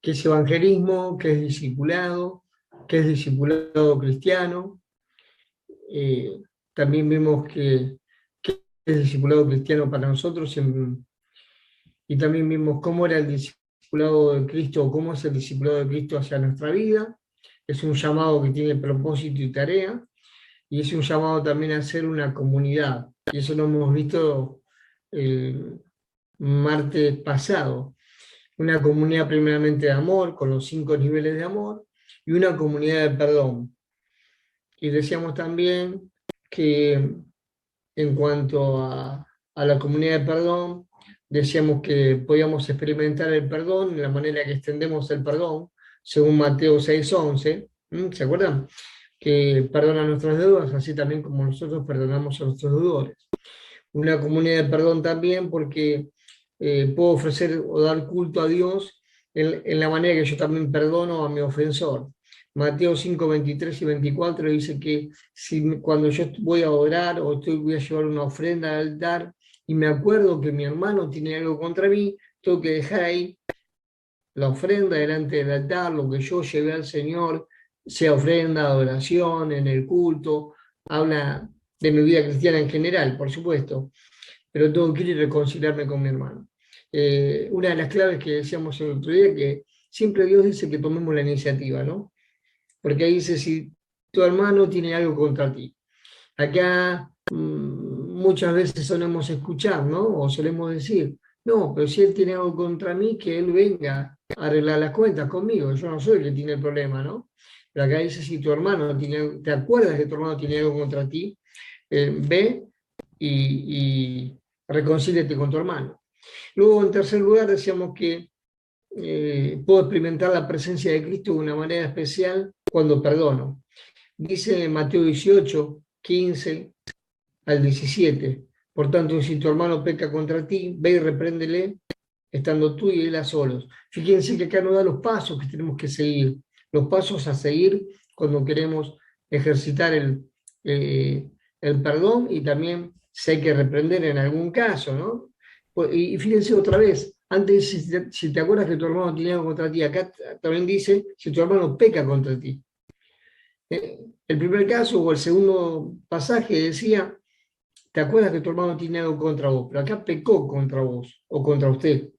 qué es evangelismo, qué es discipulado cristiano. También vimos qué es discipulado cristiano para nosotros y también vimos cómo era el discipulado de Cristo, o cómo es el discipulado de Cristo hacia nuestra vida. Es un llamado que tiene propósito y tarea, y es un llamado también a ser una comunidad. Y eso lo hemos visto el martes pasado. Una comunidad primeramente de amor, con los 5 niveles de amor, y una comunidad de perdón. Y decíamos también que en cuanto a la comunidad de perdón, decíamos que podíamos experimentar el perdón en la manera que extendemos el perdón, según Mateo 6:11. ¿Se acuerdan? Que perdona nuestras deudas, así también como nosotros perdonamos a nuestros deudores. Una comunidad de perdón también porque puedo ofrecer o dar culto a Dios en la manera que yo también perdono a mi ofensor. Mateo 5:23 y 24 dice que cuando yo voy a orar o voy a llevar una ofrenda al altar y me acuerdo que mi hermano tiene algo contra mí, tengo que dejar ahí la ofrenda delante del altar, lo que yo llevé al Señor, sea ofrenda, adoración, en el culto, habla de mi vida cristiana en general, por supuesto, pero tengo que ir y reconciliarme con mi hermano. Una de las claves que decíamos el otro día, que siempre Dios dice que tomemos la iniciativa, ¿no? Porque ahí dice, si tu hermano tiene algo contra ti. Acá muchas veces solemos escuchar, ¿no? O solemos decir, no, pero si él tiene algo contra mí, que él venga a arreglar las cuentas conmigo, yo no soy el que tiene el problema, ¿no? Pero acá dice, si tu hermano te acuerdas que tu hermano tiene algo contra ti, ve y reconcíliate con tu hermano. Luego, en tercer lugar, decíamos que puedo experimentar la presencia de Cristo de una manera especial cuando perdono. Dice Mateo 18:15 al 17. Por tanto, si tu hermano peca contra ti, ve y repréndele, estando tú y él a solos. Fíjense que acá nos da los pasos que tenemos que seguir, los pasos a seguir cuando queremos ejercitar el perdón, y también si hay que reprender en algún caso, ¿no? Y fíjense otra vez, antes, si te acuerdas que tu hermano tiene algo contra ti, acá también dice, si tu hermano peca contra ti. El primer caso o el segundo pasaje decía, te acuerdas que tu hermano tiene algo contra vos, pero acá pecó contra vos o contra usted.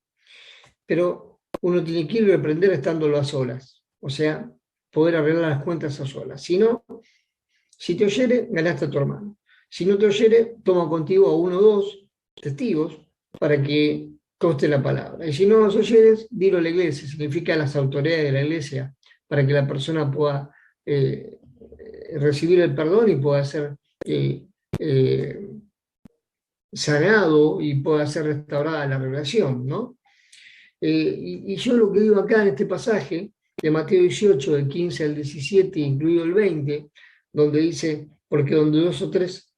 Pero uno tiene que ir a reprender estándolo a solas, o sea, poder arreglar las cuentas a solas. Si no, si te oyere, ganaste a tu hermano. Si no te oyere, toma contigo a 1 o 2 testigos para que conste la palabra. Y si no los oyeres, dilo a la iglesia, significa a las autoridades de la iglesia, para que la persona pueda recibir el perdón y pueda ser eh, sanado y pueda ser restaurada la relación, ¿no? Y yo lo que digo acá en este pasaje de Mateo 18, del 15 al 17, incluido el 20, donde dice, porque donde 2 o 3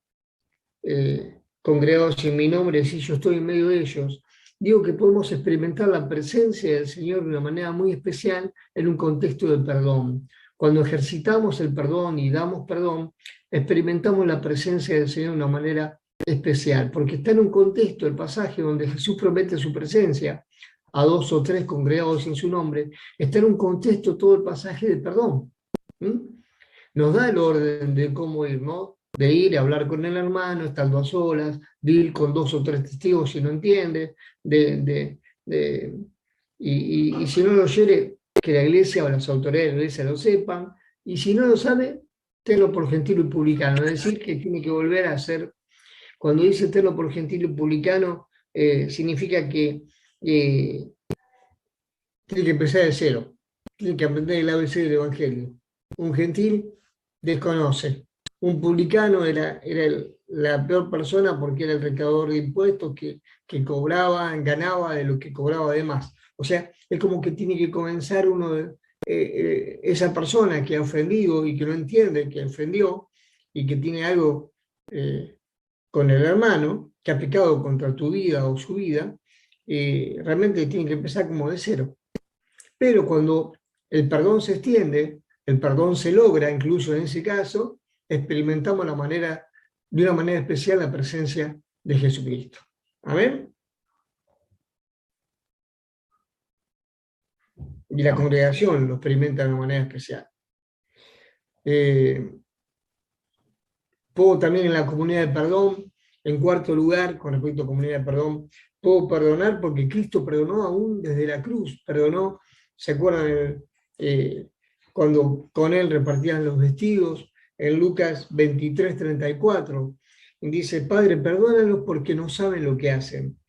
congregados en mi nombre, si yo estoy en medio de ellos, digo que podemos experimentar la presencia del Señor de una manera muy especial en un contexto de perdón. Cuando ejercitamos el perdón y damos perdón, experimentamos la presencia del Señor de una manera especial, porque está en un contexto, el pasaje donde Jesús promete su presencia a 2 o 3 congregados en su nombre, está en un contexto todo el pasaje de perdón. Nos da el orden de cómo ir, ¿no? De ir a hablar con el hermano, estando a solas, de ir con 2 o 3 testigos si no entiende, y si no lo oyere, que la iglesia o las autoridades de la iglesia lo sepan, y si no lo sabe, tenlo por gentil y publicano, es decir, que tiene que volver a ser, cuando dice tenlo por gentil y publicano, significa que tiene que empezar de cero, tiene que aprender el ABC del Evangelio. Un gentil desconoce. Un publicano era la peor persona porque era el recaudador de impuestos que cobraba, ganaba de lo que cobraba además. O sea, es como que tiene que comenzar esa persona que ha ofendido y que no entiende que ofendió y que tiene algo con el hermano, que ha pecado contra tu vida o su vida, realmente tiene que empezar como de cero. Pero cuando el perdón se extiende, el perdón se logra, incluso en ese caso, experimentamos de una manera especial la presencia de Jesucristo. ¿Amén? y la congregación lo experimenta de una manera especial. Puedo también en la comunidad de perdón, en cuarto lugar, con respecto a comunidad de perdón, puedo perdonar porque Cristo perdonó aún desde la cruz, perdonó, ¿se acuerdan? Cuando con él repartían los vestidos, en Lucas 23:34, dice, Padre, perdónalos porque no saben lo que hacen.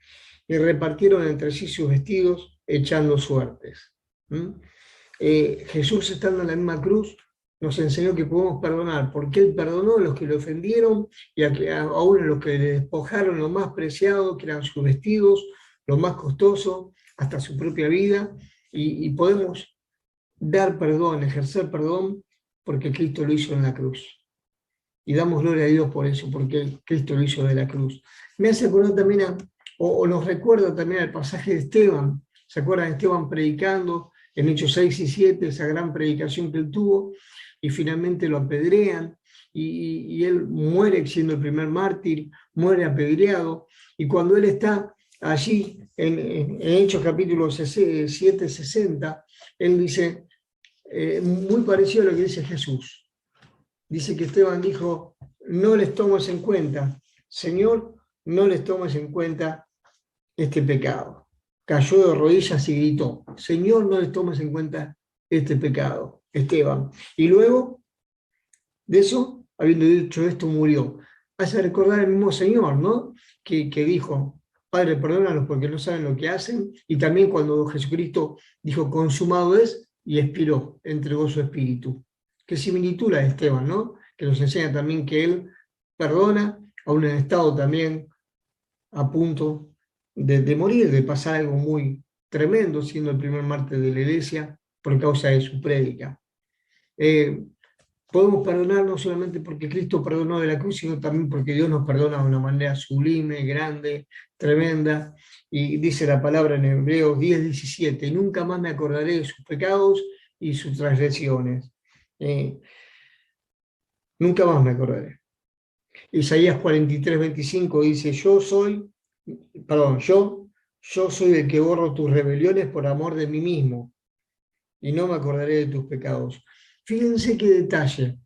Y repartieron entre sí sus vestidos, echando suertes. Jesús, estando en la misma cruz, nos enseñó que podemos perdonar, porque Él perdonó a los que le ofendieron y aún a los que le despojaron lo más preciado, que eran sus vestidos, lo más costoso, hasta su propia vida, y podemos dar perdón, ejercer perdón, porque Cristo lo hizo en la cruz. Y damos gloria a Dios por eso, porque Cristo lo hizo de la cruz. Me hace acordar también, o nos recuerda también al pasaje de Esteban. ¿Se acuerdan de Esteban predicando en Hechos 6 y 7, esa gran predicación que él tuvo? Y finalmente lo apedrean, y él muere siendo el primer mártir, muere apedreado, y cuando él está allí, en Hechos capítulo 7, 60, él dice, muy parecido a lo que dice Jesús. Dice que Esteban dijo, no les tomes en cuenta, Señor, no les tomes en cuenta este pecado. Cayó de rodillas y gritó, Señor, no les tomes en cuenta este pecado, Esteban. Y luego de eso, habiendo dicho esto, murió. Hace recordar el mismo Señor, ¿no? Que dijo, Padre, perdónalos porque no saben lo que hacen. Y también cuando Jesucristo dijo, consumado es, y expiró, entregó su espíritu. Qué similitud la de Esteban, ¿no? Que nos enseña también que él perdona, aún en estado también a punto de morir, de pasar algo muy tremendo, siendo el primer mártir de la iglesia por causa de su prédica. Podemos perdonar no solamente porque Cristo perdonó de la cruz, sino también porque Dios nos perdona de una manera sublime, grande, tremenda. Y dice la palabra en Hebreos 10:17, nunca más me acordaré de sus pecados y sus transgresiones. Nunca más me acordaré. Isaías 43:25 dice, yo soy el que borro tus rebeliones por amor de mí mismo, y no me acordaré de tus pecados. Fíjense qué detalle.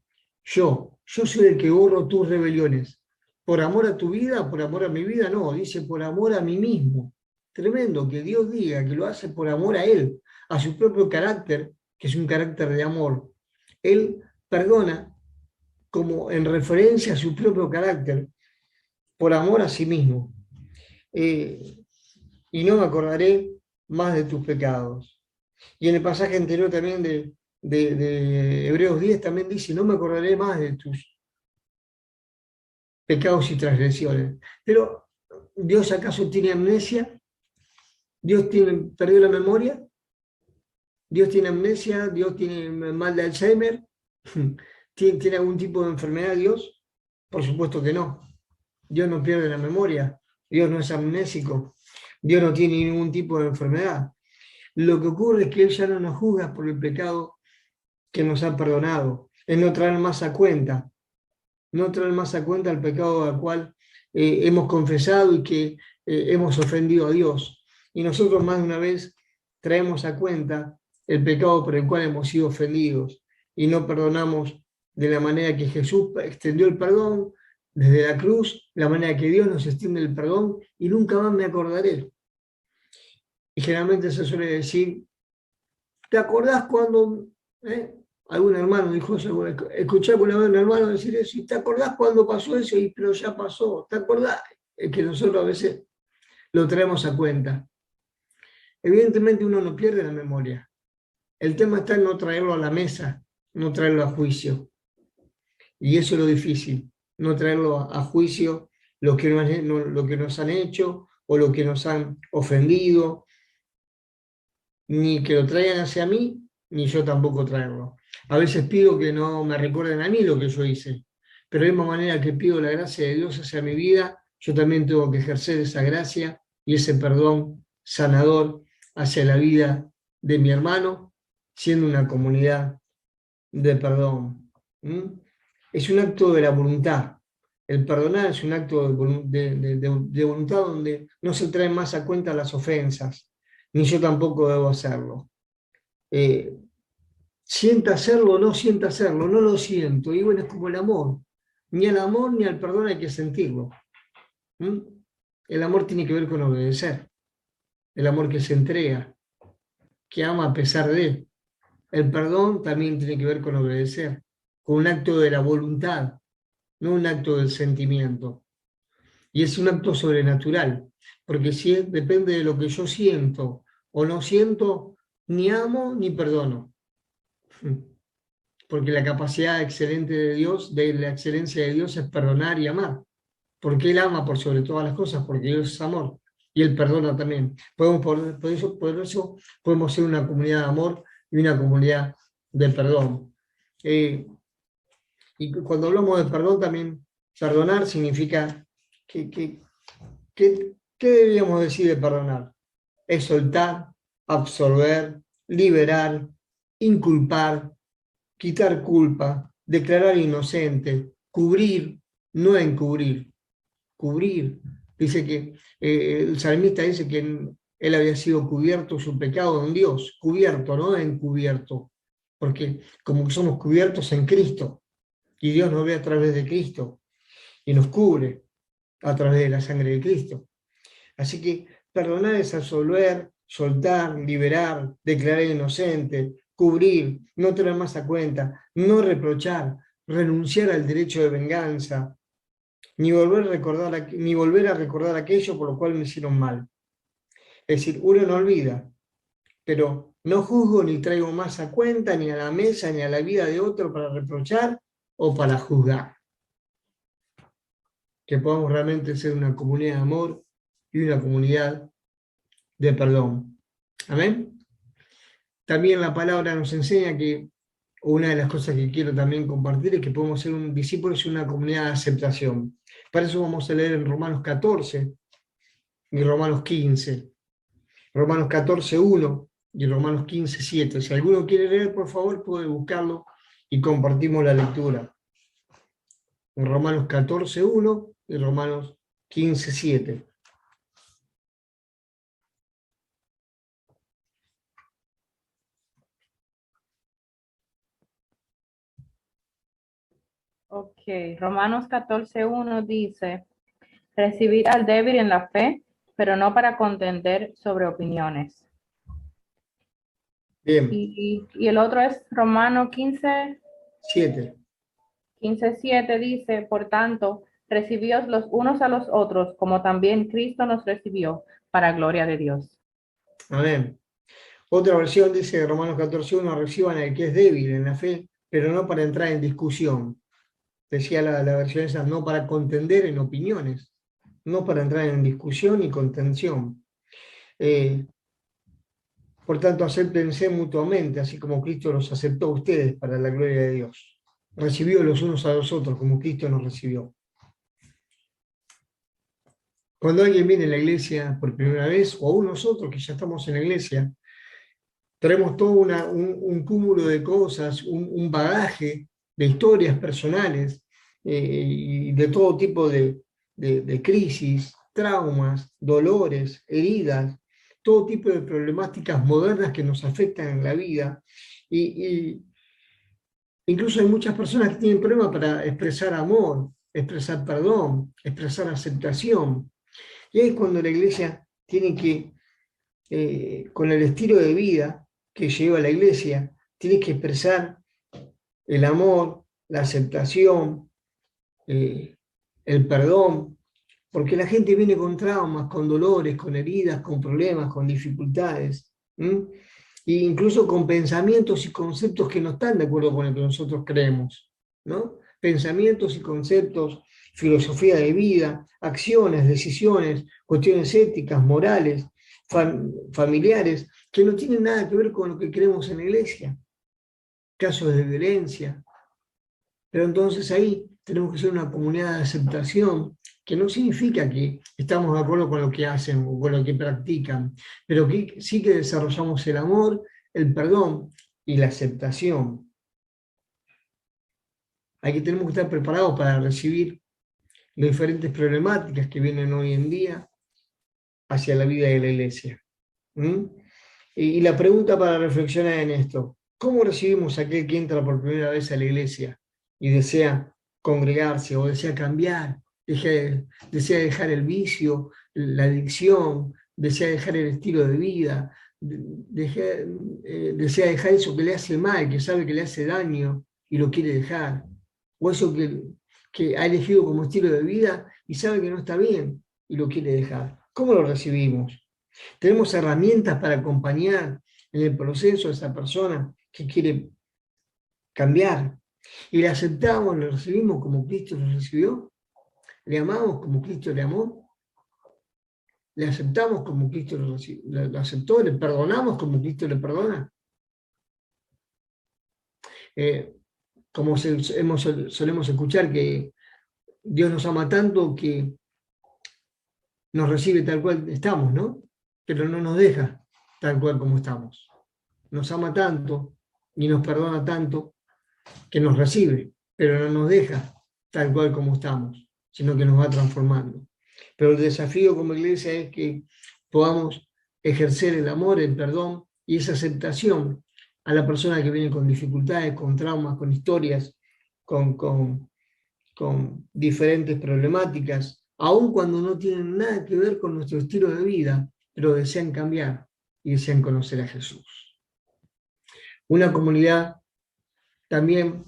Yo soy el que borro tus rebeliones. ¿Por amor a tu vida? ¿Por amor a mi vida? No, dice por amor a mí mismo. Tremendo que Dios diga que lo hace por amor a Él, a su propio carácter, que es un carácter de amor. Él perdona como en referencia a su propio carácter, por amor a sí mismo. Y no me acordaré más de tus pecados. Y en el pasaje anterior también de Hebreos 10 también dice, no me acordaré más de tus pecados y transgresiones. Pero, ¿Dios acaso tiene amnesia? ¿Perdió la memoria? ¿Dios tiene amnesia? ¿Dios tiene mal de Alzheimer? ¿Tiene algún tipo de enfermedad Dios? Por supuesto que no. Dios no pierde la memoria. Dios no es amnésico. Dios no tiene ningún tipo de enfermedad. Lo que ocurre es que Él ya no nos juzga por el pecado que nos ha perdonado. Es no traer más a cuenta. No traer más a cuenta el pecado al cual hemos confesado y que hemos ofendido a Dios. Y nosotros más de una vez traemos a cuenta el pecado por el cual hemos sido ofendidos y no perdonamos de la manera que Jesús extendió el perdón desde la cruz, la manera que Dios nos extiende el perdón y nunca más me acordaré. Y generalmente se suele decir, ¿te acordás cuando algún hermano dijo eso? Escuché alguna vez a un hermano decir eso, y ¿te acordás cuando pasó eso? Pero ya pasó, ¿te acordás? Es que nosotros a veces lo traemos a cuenta. Evidentemente uno no pierde la memoria. El tema está en no traerlo a la mesa, no traerlo a juicio. Y eso es lo difícil, no traerlo a juicio lo que nos han hecho o lo que nos han ofendido, ni que lo traigan hacia mí, ni yo tampoco traerlo. A veces pido que no me recuerden a mí lo que yo hice, pero de la misma manera que pido la gracia de Dios hacia mi vida, yo también tengo que ejercer esa gracia y ese perdón sanador hacia la vida de mi hermano, siendo una comunidad de perdón. Es un acto de la voluntad. El perdonar es un acto de voluntad donde no se traen más a cuenta las ofensas, ni yo tampoco debo hacerlo. sienta hacerlo o no sienta hacerlo, no lo siento. Y bueno, es como el amor. Ni al amor ni al perdón hay que sentirlo. ¿Mm? El amor tiene que ver con obedecer. El amor que se entrega, que ama a pesar de. El perdón también tiene que ver con obedecer, con un acto de la voluntad, no un acto del sentimiento. Y es un acto sobrenatural, porque si depende de lo que yo siento o no siento, ni amo ni perdono. Porque la capacidad excelente de Dios, de la excelencia de Dios es perdonar y amar. Porque Él ama por sobre todas las cosas, porque Dios es amor. Y Él perdona también. Por eso podemos ser una comunidad de amor y una comunidad de perdón. Y cuando hablamos de perdón también, perdonar significa ¿qué deberíamos decir de perdonar? Es soltar, absorber, liberar, inculpar, quitar culpa, declarar inocente, cubrir, no encubrir, cubrir. Dice que el salmista dice que él había sido cubierto su pecado en Dios, cubierto, no encubierto, porque como somos cubiertos en Cristo, y Dios nos ve a través de Cristo, y nos cubre a través de la sangre de Cristo. Así que perdonar es absolver, soltar, liberar, declarar inocente, cubrir, no tener más a cuenta, no reprochar, renunciar al derecho de venganza, ni volver a recordar aquello por lo cual me hicieron mal. Es decir, uno no olvida, pero no juzgo ni traigo más a cuenta, ni a la mesa, ni a la vida de otro para reprochar o para juzgar. Que podamos realmente ser una comunidad de amor y una comunidad de perdón. Amén. También la palabra nos enseña que una de las cosas que quiero también compartir es que podemos ser un discípulo y una comunidad de aceptación. Para eso vamos a leer en Romanos 14 y Romanos 15. Romanos 14, 1 y Romanos 15, 7. Si alguno quiere leer, por favor, puede buscarlo y compartimos la lectura. En Romanos 14, 1 y Romanos 15, 7. Ok, Romanos 14:1 dice, recibid al débil en la fe, pero no para contender sobre opiniones. Bien, Y el otro es Romanos 7. 15:7 dice, por tanto, recibíos los unos a los otros, como también Cristo nos recibió, para gloria de Dios. Amén. Otra versión dice de Romanos 14, 1, reciban al que es débil en la fe, pero no para entrar en discusión. Decía la versión esa, no para contender en opiniones, no para entrar en discusión y contención. Por tanto, acéptense mutuamente, así como Cristo los aceptó a ustedes para la gloria de Dios. Recibió los unos a los otros, como Cristo nos recibió. Cuando alguien viene a la iglesia por primera vez, o aún nosotros que ya estamos en la iglesia, traemos todo un cúmulo de cosas, un bagaje de historias personales y de todo tipo de crisis, traumas, dolores, heridas, todo tipo de problemáticas modernas que nos afectan en la vida. Y incluso hay muchas personas que tienen problemas para expresar amor, expresar perdón, expresar aceptación. Y ahí es cuando la iglesia tiene que, con el estilo de vida que lleva la iglesia, tiene que expresar el amor, la aceptación, el perdón, porque la gente viene con traumas, con dolores, con heridas, con problemas, con dificultades, e incluso con pensamientos y conceptos que no están de acuerdo con lo que nosotros creemos, ¿no? Pensamientos y conceptos, filosofía de vida, acciones, decisiones, cuestiones éticas, morales, familiares, que no tienen nada que ver con lo que creemos en la iglesia, casos de violencia. Pero entonces ahí tenemos que ser una comunidad de aceptación, que no significa que estamos de acuerdo con lo que hacen o con lo que practican, pero que sí que desarrollamos el amor, el perdón y la aceptación. Tenemos que estar preparados para recibir las diferentes problemáticas que vienen hoy en día hacia la vida de la iglesia. Y la pregunta para reflexionar en esto, ¿cómo recibimos a aquel que entra por primera vez a la iglesia y desea congregarse o desea cambiar, desea dejar el vicio, la adicción, desea dejar el estilo de vida, desea dejar eso que le hace mal, que sabe que le hace daño y lo quiere dejar? O eso que ha elegido como estilo de vida y sabe que no está bien y lo quiere dejar. ¿Cómo lo recibimos? Tenemos herramientas para acompañar en el proceso a esa persona que quiere cambiar. Y le aceptamos, le recibimos como Cristo lo recibió. Le amamos como Cristo le amó. Le aceptamos como Cristo lo aceptó. Le perdonamos como Cristo le perdona. Como solemos escuchar que Dios nos ama tanto que nos recibe tal cual estamos, ¿no? Pero no nos deja tal cual como estamos. Nos ama tanto y nos perdona tanto que nos recibe, pero no nos deja tal cual como estamos, sino que nos va transformando. Pero el desafío como iglesia es que podamos ejercer el amor, el perdón y esa aceptación a la persona que viene con dificultades, con traumas, con historias, con diferentes problemáticas, aun cuando no tienen nada que ver con nuestro estilo de vida, pero desean cambiar y desean conocer a Jesús. Una comunidad también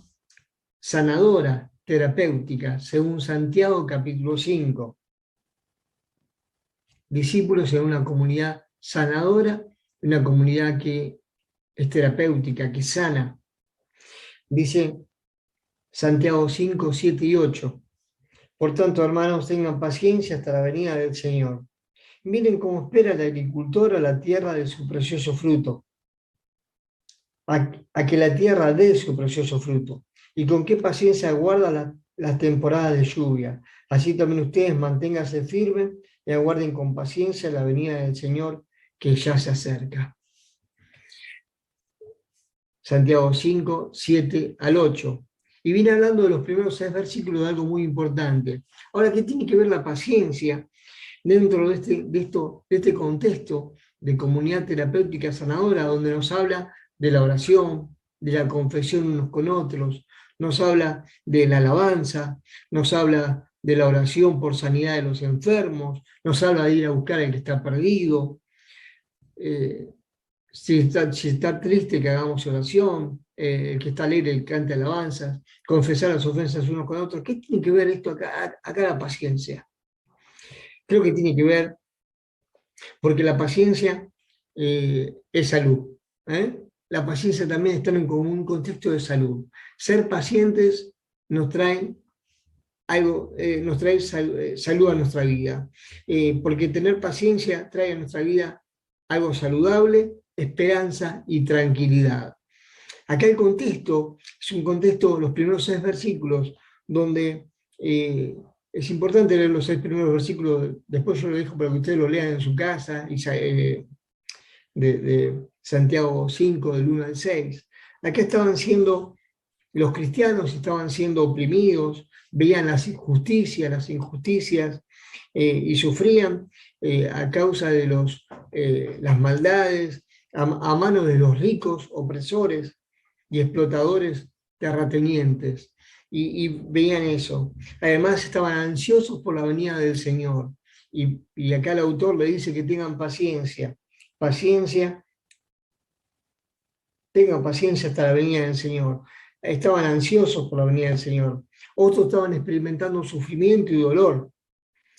sanadora, terapéutica, según Santiago capítulo 5. Discípulos en una comunidad sanadora, una comunidad que es terapéutica, que sana. Dice Santiago 5, 7 y 8. Por tanto, hermanos, tengan paciencia hasta la venida del Señor. Miren cómo espera el agricultor a la tierra de su precioso fruto, a que la tierra dé su precioso fruto, y con qué paciencia aguarda las temporadas de lluvia. Así también ustedes manténganse firmes y aguarden con paciencia la venida del Señor que ya se acerca. Santiago 5, 7 al 8. Y viene hablando de los primeros 6 versículos de algo muy importante. Ahora, ¿qué tiene que ver la paciencia dentro de este contexto de comunidad terapéutica sanadora, donde nos habla de la oración, de la confesión unos con otros, nos habla de la alabanza, nos habla de la oración por sanidad de los enfermos, nos habla de ir a buscar al que está perdido, si está triste que hagamos oración, el que está alegre que cante alabanzas, confesar las ofensas unos con otros. ¿Qué tiene que ver esto acá la paciencia? Creo que tiene que ver porque la paciencia es salud. La paciencia también está en un contexto de salud. Ser pacientes nos trae algo, nos trae salud a nuestra vida, porque tener paciencia trae a nuestra vida algo saludable, esperanza y tranquilidad. Acá el contexto es un contexto, los primeros 6 versículos, donde es importante leer los 6 primeros versículos, después yo lo dejo para que ustedes lo lean en su casa, de Santiago 5, del 1 al 6. Acá estaban siendo, los cristianos estaban siendo oprimidos, veían las injusticias, y sufrían a causa de las maldades, a manos de los ricos opresores y explotadores terratenientes. Y veían eso. Además estaban ansiosos por la venida del Señor. Y acá el autor le dice que tengan paciencia. Tengan paciencia hasta la venida del Señor. Estaban ansiosos por la venida del Señor. Otros estaban experimentando sufrimiento y dolor.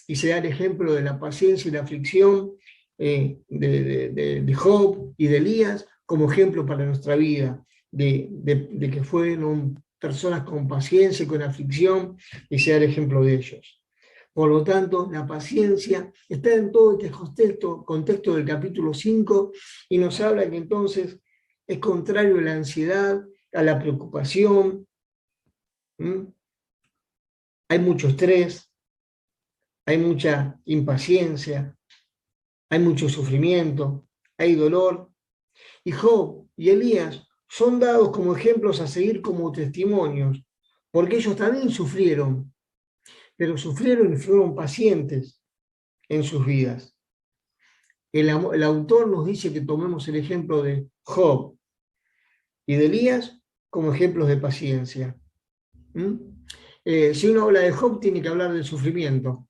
Y se da el ejemplo de la paciencia y la aflicción de Job y de Elías como ejemplo para nuestra vida, de que fueron personas con paciencia y con aflicción, y se da el ejemplo de ellos. Por lo tanto, la paciencia está en todo este contexto del capítulo 5 y nos habla que entonces es contrario a la ansiedad, a la preocupación. Hay mucho estrés, hay mucha impaciencia, hay mucho sufrimiento, hay dolor. Y Job y Elías son dados como ejemplos a seguir como testimonios, porque ellos también sufrieron, pero sufrieron y fueron pacientes en sus vidas. el autor nos dice que tomemos el ejemplo de Job y de Elías como ejemplos de paciencia. Si uno habla de Job, tiene que hablar del sufrimiento.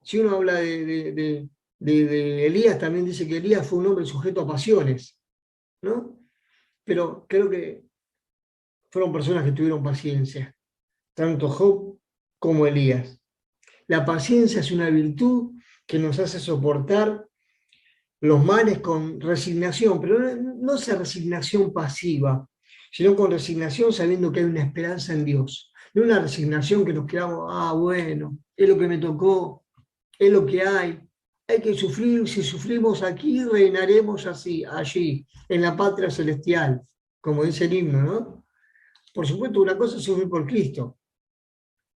Si uno habla de Elías, también dice que Elías fue un hombre sujeto a pasiones, ¿no? Pero creo que fueron personas que tuvieron paciencia, tanto Job como Elías. La paciencia es una virtud que nos hace soportar los males con resignación, pero no esa resignación pasiva, sino con resignación sabiendo que hay una esperanza en Dios. No una resignación que nos quedamos, bueno, es lo que me tocó, es lo que hay. Hay que sufrir, si sufrimos aquí, reinaremos así, allí, en la patria celestial, como dice el himno, ¿no? Por supuesto, una cosa es sufrir por Cristo,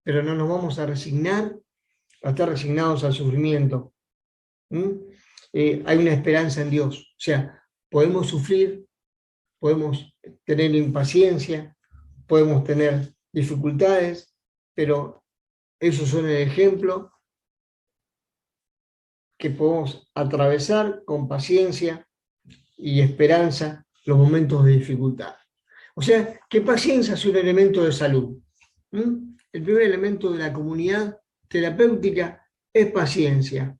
pero no nos vamos a resignar a estar resignados al sufrimiento. Hay una esperanza en Dios. O sea, podemos sufrir, podemos tener impaciencia, podemos tener dificultades, pero esos son el ejemplo que podemos atravesar con paciencia y esperanza los momentos de dificultad. O sea, que paciencia es un elemento de salud. El primer elemento de la comunidad terapéutica es paciencia.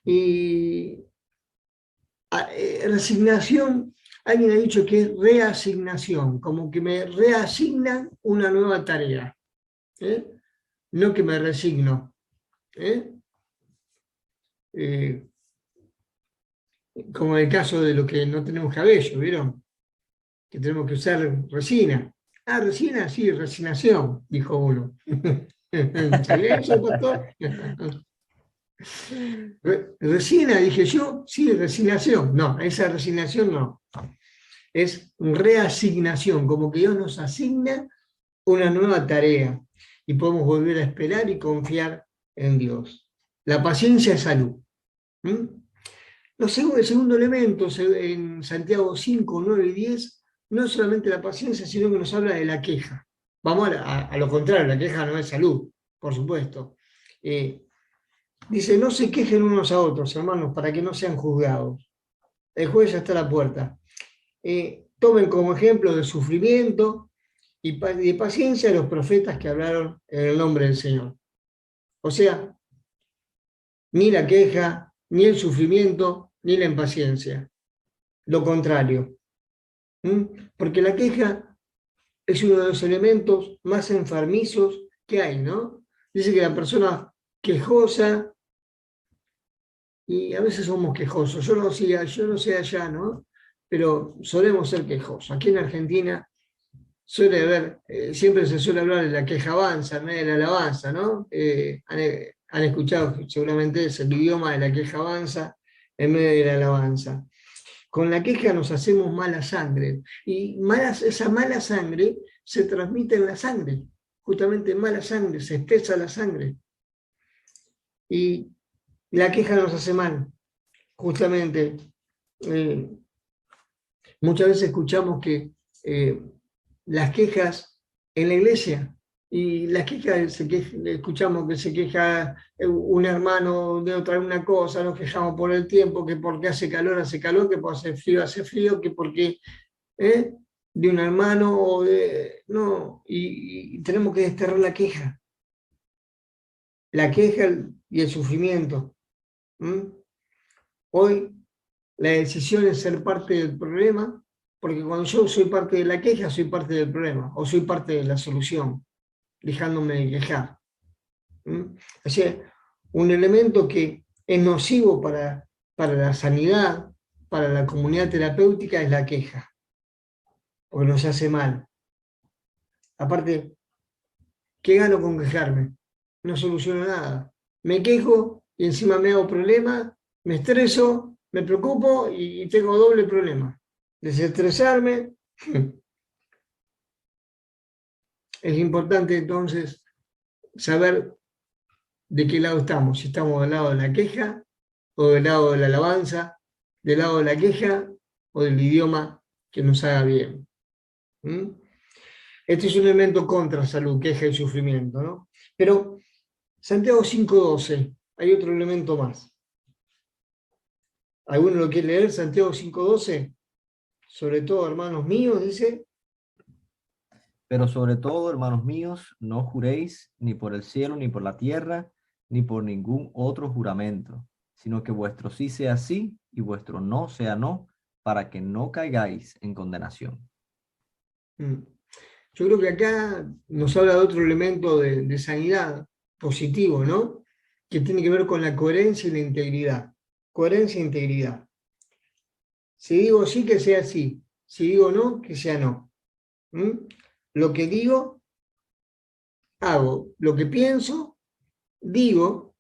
Y resignación, alguien ha dicho que es reasignación, como que me reasignan una nueva tarea, no que me resigno. Como en el caso de los que no tenemos cabello, ¿vieron? Que tenemos que usar resina. Ah, resina, sí, resignación, dijo uno. ¿Sabía eso, pastor? Resina, dije yo, sí, resignación. No, esa resignación no. Es reasignación, como que Dios nos asigna una nueva tarea y podemos volver a esperar y confiar en Dios. La paciencia es salud. El segundo elemento en Santiago 5, 9 y 10, no es solamente la paciencia, sino que nos habla de la queja. Vamos a lo contrario, la queja no es salud, por supuesto. Dice, no se quejen unos a otros, hermanos, para que no sean juzgados. El juez ya está a la puerta. Tomen como ejemplo de sufrimiento y de paciencia a los profetas que hablaron en el nombre del Señor. O sea, ni la queja, ni el sufrimiento, ni la impaciencia. Lo contrario. Porque la queja es uno de los elementos más enfermizos que hay, ¿no? Dice que la persona quejosa, y a veces somos quejosos, yo no sé allá, ¿no? Pero solemos ser quejosos. Aquí en Argentina suele haber, siempre se suele hablar de la quejabanza, no de la alabanza, ¿no? Han escuchado seguramente es el idioma de la quejabanza en medio de la alabanza. Con la queja nos hacemos mala sangre, y esa mala sangre se transmite en la sangre, justamente mala sangre, se espesa la sangre. Y la queja nos hace mal, justamente. Muchas veces escuchamos que las quejas en la iglesia, y las quejas, escuchamos que se queja un hermano de otra una cosa, nos quejamos por el tiempo, que porque hace calor, que porque hace frío, que porque de un hermano o de... No, y tenemos que desterrar la queja y el sufrimiento. Hoy la decisión es ser parte del problema, porque cuando yo soy parte de la queja, soy parte del problema, o soy parte de la solución, dejándome de quejar. O sea, un elemento que es nocivo para la sanidad, para la comunidad terapéutica, es la queja, porque nos hace mal. Aparte, ¿qué gano con quejarme? No soluciono nada. Me quejo y encima me hago problemas, me estreso, me preocupo y tengo doble problema. Desestresarme. Es importante entonces saber de qué lado estamos. Si estamos del lado de la queja o del lado de la alabanza, del lado de la queja o del idioma que nos haga bien. Este es un elemento contra salud, queja y sufrimiento, ¿no? Pero Santiago 5:12, hay otro elemento más. ¿Alguno lo quiere leer? Santiago 5:12. Sobre todo, hermanos míos, dice. Pero sobre todo, hermanos míos, no juréis ni por el cielo, ni por la tierra, ni por ningún otro juramento, sino que vuestro sí sea sí y vuestro no sea no, para que no caigáis en condenación. Mm. Yo creo que acá nos habla de otro elemento de sanidad positivo, ¿no? Que tiene que ver con la coherencia y la integridad. Coherencia e integridad. Si digo sí, que sea sí. Si digo no, que sea no. ¿Mm? Lo que digo, hago. Lo que pienso, digo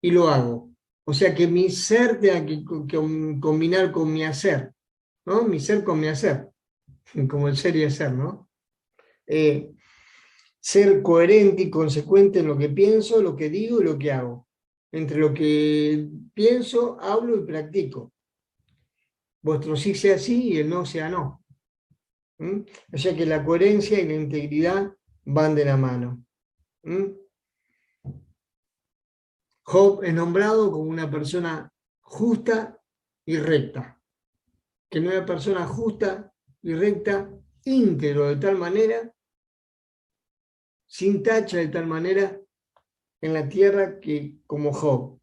y lo hago. O sea que mi ser tenga que combinar con mi hacer, ¿no? Mi ser con mi hacer, como el ser y hacer, ¿no? Ser coherente y consecuente en lo que pienso, lo que digo y lo que hago. Entre lo que pienso, hablo y practico. Vuestro sí sea sí y el no sea no. ¿Mm? O sea que la coherencia y la integridad van de la mano. ¿Mm? Job es nombrado como una persona justa y recta. Que no era persona justa y recta, íntegro de tal manera, sin tacha de tal manera, en la tierra que como Job.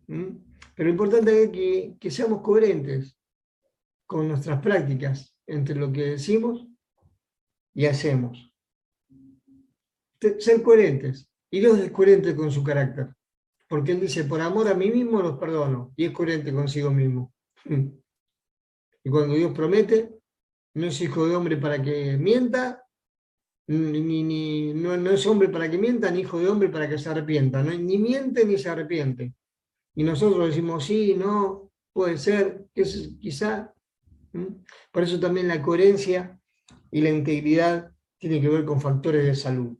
¿Mm? Pero lo importante es que seamos coherentes con nuestras prácticas entre lo que decimos y hacemos. Ser coherentes. Y Dios es coherente con su carácter. Porque Él dice, por amor a mí mismo los perdono. Y es coherente consigo mismo. Y cuando Dios promete, no es hijo de hombre para que mienta, no es hombre para que mienta, ni hijo de hombre para que se arrepienta. ¿No? Ni miente ni se arrepiente. Y nosotros decimos, sí, no, puede ser, quizá. Por eso también la coherencia y la integridad tienen que ver con factores de salud.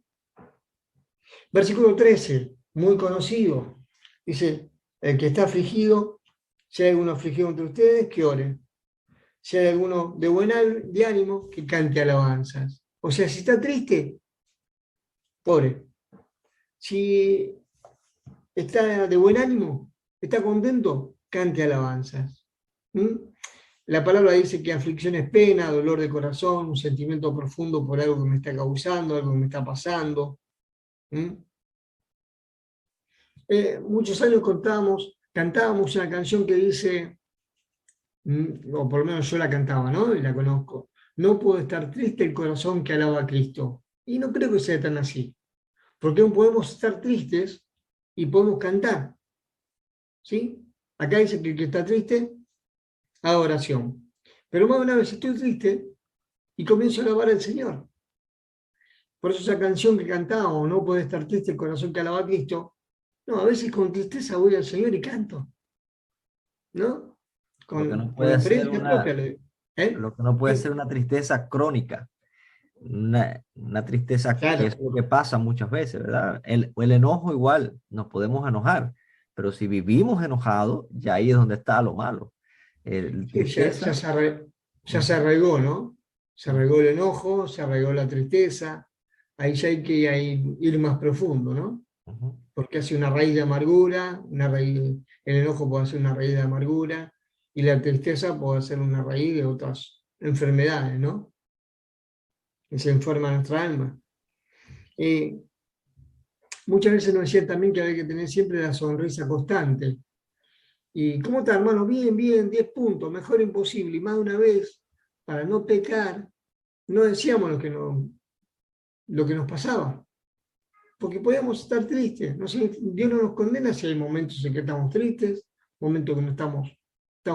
Versículo 13, muy conocido. Dice, el que está afligido, si hay alguno afligido entre ustedes, que ore. Si hay alguno de ánimo, que cante alabanzas. O sea, si está triste, ore. Si está de buen ánimo, está contento, cante alabanzas. ¿Mm? La palabra dice que aflicción es pena, dolor de corazón, un sentimiento profundo por algo que me está causando, algo que me está pasando. ¿Mm? Muchos años cantábamos una canción que dice, o por lo menos yo la cantaba, ¿no? Y la conozco. No puedo estar triste el corazón que alaba a Cristo. Y no creo que sea tan así. Porque aún podemos estar tristes y podemos cantar. ¿Sí? Acá dice que el que está triste, haga oración. Pero más de una vez estoy triste y comienzo a alabar al Señor. Por eso esa canción que cantábamos, no puede estar triste el corazón que alaba a Cristo. No, a veces con tristeza voy al Señor y canto, ¿no? Lo que no Por puede ser experiencia propia. ¿Eh? lo que no puede Sí, ser una tristeza crónica, una tristeza que es claro, lo que pasa muchas veces, ¿verdad? El enojo igual, nos podemos enojar, pero si vivimos enojados, ya ahí es donde está lo malo. El sí, tristeza, ya se ujú, arraigó, ¿no? Se ujú, arraigó el enojo, se arraigó la tristeza. Ahí ya hay que ir más profundo, ¿no? ujú. Porque hace una raíz de amargura, el enojo puede ser una raíz de amargura y la tristeza puede ser una raíz de otras enfermedades, ¿no? Que se enferma nuestra alma. Eh, Muchas veces nos decían también que había que tener siempre la sonrisa constante. ¿Y cómo está, hermano? Bien, bien, 10 puntos, mejor imposible. Y más de una vez, para no pecar, no decíamos lo que nos pasaba. Porque podíamos estar tristes. No sé, Dios no nos condena si hay momentos en que estamos tristes, momentos que no estamos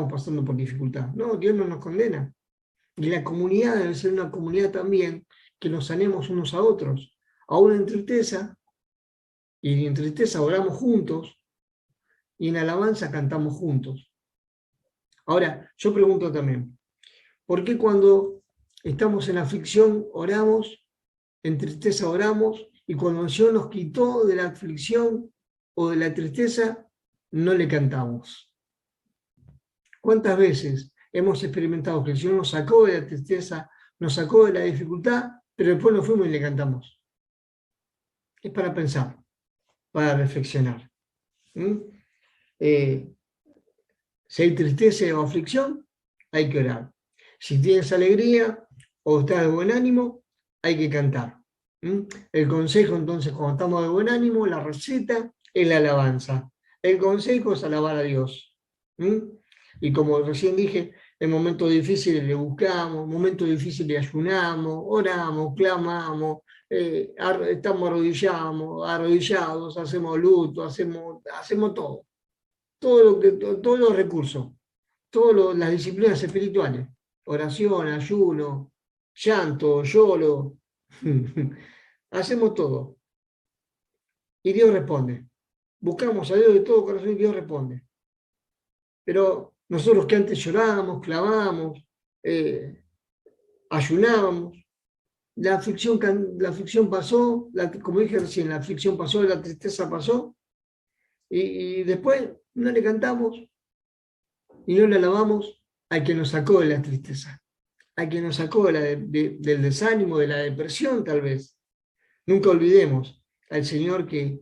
pasando por dificultad. No, Dios no nos condena. Y la comunidad debe ser una comunidad también que nos sanemos unos a otros. Aún en tristeza, y en tristeza oramos juntos, y en alabanza cantamos juntos. Ahora, yo pregunto también, ¿por qué cuando estamos en aflicción oramos, en tristeza oramos, y cuando el Señor nos quitó de la aflicción o de la tristeza, no le cantamos? ¿Cuántas veces hemos experimentado que el Señor nos sacó de la tristeza, nos sacó de la dificultad, pero después nos fuimos y le cantamos? Es para pensar, para reflexionar. ¿Mm? Eh, Si hay tristeza o aflicción, hay que orar. Si tienes alegría o estás de buen ánimo, hay que cantar. El consejo, entonces, cuando estamos de buen ánimo, la receta es la alabanza. El consejo es alabar a Dios. Y como recién dije, en momentos difíciles le buscamos, en momentos difíciles ayunamos, oramos, clamamos, estamos arrodillados, hacemos luto, hacemos todo. Todos los recursos, las disciplinas espirituales, oración, ayuno, llanto, lloro, hacemos todo. Y Dios responde. Buscamos a Dios de todo corazón y Dios responde. Pero nosotros que antes llorábamos, clamábamos, ayunábamos, la aflicción pasó, como dije recién, la aflicción pasó, la tristeza pasó, y después no le cantamos y no le alabamos al que nos sacó de la tristeza, al que nos sacó del desánimo, de la depresión tal vez. Nunca olvidemos al Señor que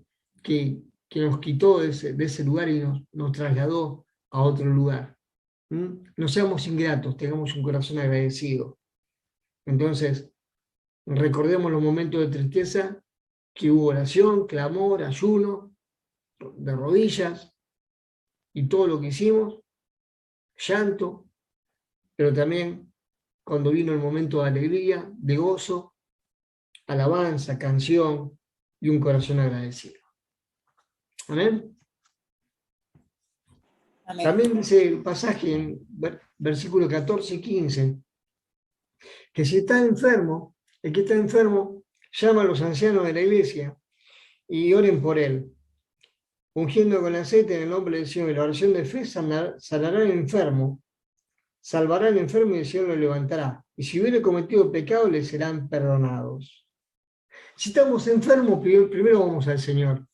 nos quitó de ese lugar y nos trasladó a otro lugar. No seamos ingratos, tengamos un corazón agradecido. Entonces, recordemos los momentos de tristeza, que hubo oración, clamor, ayuno, de rodillas, y todo lo que hicimos, llanto, pero también cuando vino el momento de alegría, de gozo, alabanza, canción y un corazón agradecido. Amén. Amén. También dice el pasaje en versículo 14 y 15, que si está enfermo, el que está enfermo llama a los ancianos de la iglesia y oren por él, ungiendo con aceite en el nombre del Señor. Y la oración de fe sanará al enfermo, salvará al enfermo y el Señor lo levantará. Y si hubiere cometido pecado, le serán perdonados. Si estamos enfermos, primero vamos al Señor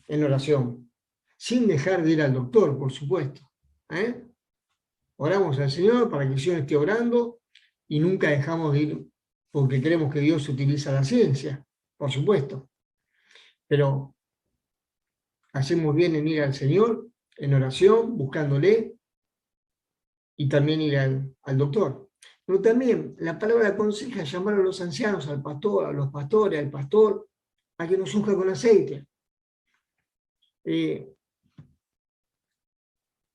en oración, sin dejar de ir al doctor, por supuesto. Oramos al Señor para que el Señor esté orando y nunca dejamos de ir porque creemos que Dios utiliza la ciencia, por supuesto. Pero hacemos bien en ir al Señor en oración, buscándole, y también ir al doctor. Pero también la palabra aconseja llamar a los ancianos, al pastor, a los pastores, al pastor, a que nos unja con aceite.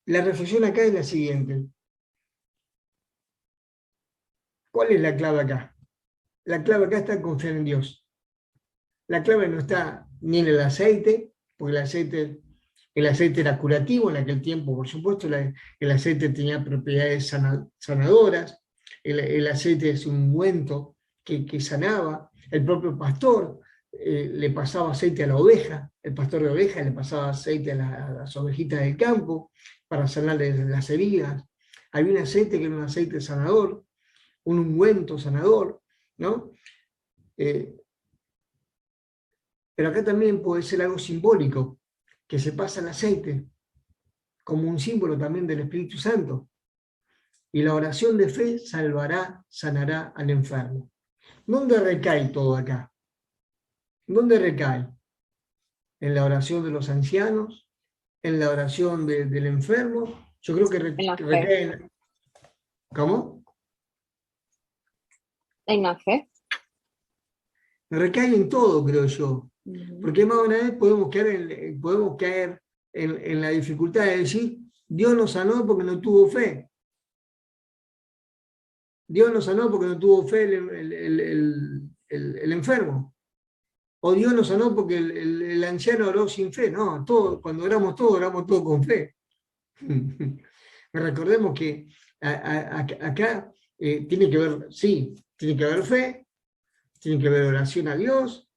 La reflexión acá es la siguiente. ¿Cuál es la clave acá? La clave acá está en confiar en Dios. La clave no está ni en el aceite, porque el aceite era curativo en aquel tiempo, por supuesto, el aceite tenía propiedades sanadoras, el aceite es un ungüento que sanaba, el propio pastor le pasaba aceite a la oveja, el pastor de ovejas le pasaba aceite a las ovejitas del campo para sanarles las heridas. Había un aceite que era un aceite sanador, un ungüento sanador, ¿no? Pero acá también puede ser algo simbólico, que se pasa el aceite, como un símbolo también del Espíritu Santo. Y la oración de fe sanará al enfermo. ¿Dónde recae todo acá? ¿Dónde recae? ¿En la oración de los ancianos? ¿En la oración del enfermo? Yo creo que recae en... ¿Cómo? En la fe. Recae en todo, creo yo. Porque más de una vez podemos caer en la dificultad de decir, Dios nos sanó porque no tuvo fe. Dios nos sanó porque no tuvo fe el enfermo. O Dios nos sanó porque el anciano oró sin fe. No, cuando oramos todos con fe. Recordemos que acá tiene que haber fe, tiene que haber oración a Dios,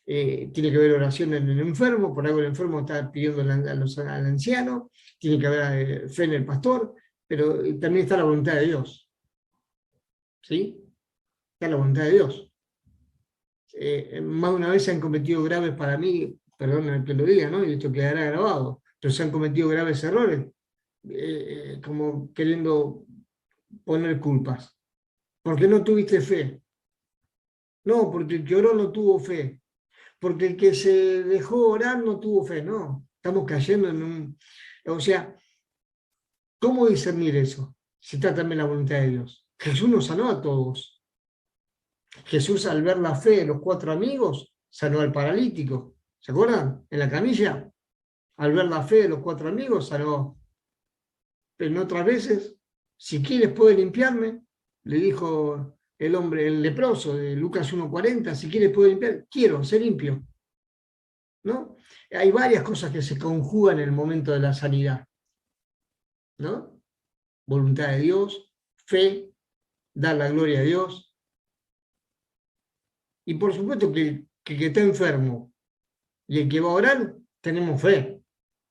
tiene que haber oración en el enfermo, por algo el enfermo está pidiendo al anciano, tiene que haber fe en el pastor, pero también está la voluntad de Dios. ¿Sí? Está la voluntad de Dios. Más de una vez se han cometido graves para mí, perdón que lo diga, ¿no? Y esto quedará grabado, pero se han cometido graves errores, como queriendo poner culpas. ¿Por qué no tuviste fe? No, porque el que oró no tuvo fe. Porque el que se dejó orar no tuvo fe. No, estamos cayendo en un... O sea, ¿Cómo discernir eso? Si está también la voluntad de Dios. Jesús nos sanó a todos. Jesús, al ver la fe de los 4 amigos, sanó al paralítico. ¿Se acuerdan? En la camilla. Al ver la fe de los 4 amigos, sanó. Pero en otras veces, si quieres puede limpiarme, le dijo el hombre, el leproso de Lucas 1:40, si quieres puede limpiar, quiero, ser limpio. ¿No? Hay varias cosas que se conjugan en el momento de la sanidad. ¿No? Voluntad de Dios, fe, dar la gloria a Dios. Y por supuesto que está enfermo y el que va a orar, tenemos fe.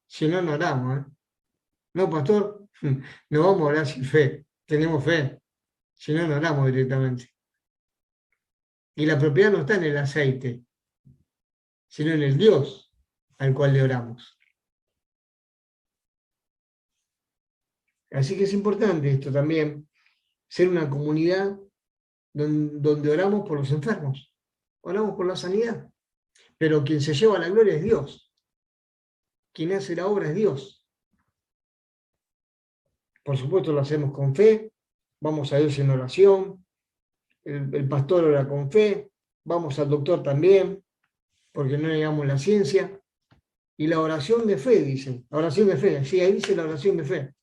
Si no, no oramos. ¿Eh? No, pastor, no vamos a orar sin fe. Tenemos fe. Si no, no oramos directamente. Y la propiedad no está en el aceite, sino en el Dios al cual le oramos. Así que es importante esto también, ser una comunidad donde oramos por los enfermos, oramos por la sanidad. Pero quien se lleva la gloria es Dios. Quien hace la obra es Dios. Por supuesto lo hacemos con fe, vamos a Dios en oración, el pastor ora con fe, vamos al doctor también, porque no negamos la ciencia. Y la oración de fe, dice, la oración de fe, sí, ahí dice la oración de fe,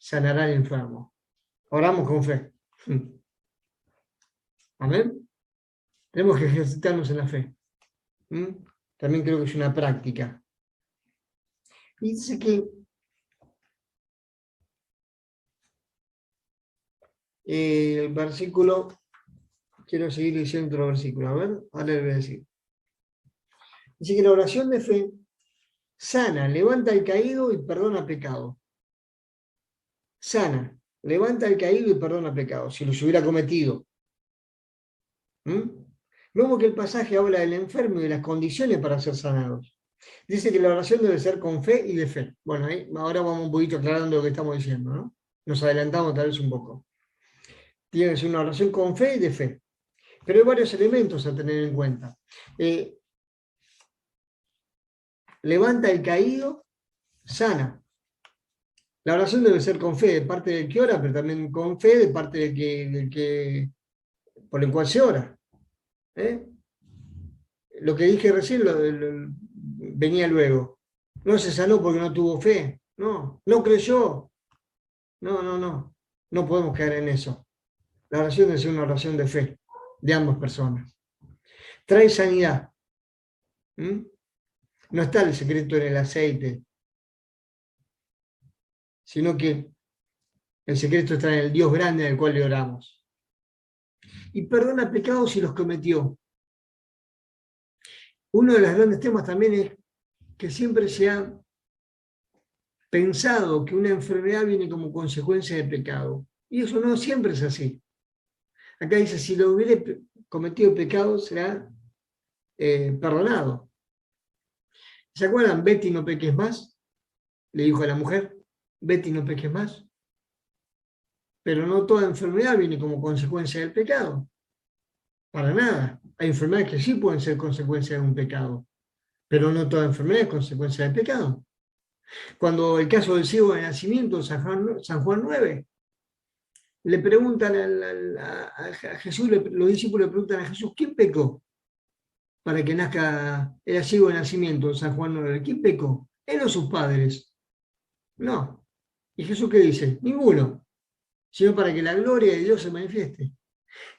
sanará al enfermo. Oramos con fe. Amén. Tenemos que ejercitarnos en la fe. También creo que es una práctica. Y dice que el versículo, quiero seguir leyendo el versículo, a ver, ahora le voy a decir. Dice que la oración de fe sana, levanta al caído y perdona pecado. Sana, levanta al caído y perdona pecado, si los hubiera cometido. Vemos que el pasaje habla del enfermo y de las condiciones para ser sanados. Dice que la oración debe ser con fe y de fe. Bueno, ahora vamos un poquito aclarando lo que estamos diciendo, ¿no? Nos adelantamos tal vez un poco. Tiene que ser una oración con fe y de fe. Pero hay varios elementos a tener en cuenta. Levanta el caído, sana. La oración debe ser con fe de parte del que ora, pero también con fe de parte del que por el cual se ora. Lo que dije recién venía luego. No se sanó porque no tuvo fe. No creyó. No. No podemos caer en eso. La oración debe ser una oración de fe de ambas personas. Trae sanidad. No está el secreto en el aceite, sino que el secreto está en el Dios grande al cual le oramos. Y perdona pecados si los cometió. Uno de los grandes temas también es que siempre se ha pensado que una enfermedad viene como consecuencia de pecado. Y eso no siempre es así. Acá dice, si lo hubiera cometido pecado, será perdonado. ¿Se acuerdan? Betty, no peques más. Le dijo a la mujer, Betty, no peques más. Pero no toda enfermedad viene como consecuencia del pecado. Para nada. Hay enfermedades que sí pueden ser consecuencia de un pecado, pero no toda enfermedad es consecuencia del pecado. Cuando el caso del ciego de nacimiento, San Juan 9, le preguntan a Jesús, los discípulos le preguntan a Jesús, ¿quién pecó para que nazca, era ciego de nacimiento, San Juan 9? ¿Quién pecó? ¿Él o sus padres? No. ¿Y Jesús qué dice? Ninguno, sino para que la gloria de Dios se manifieste.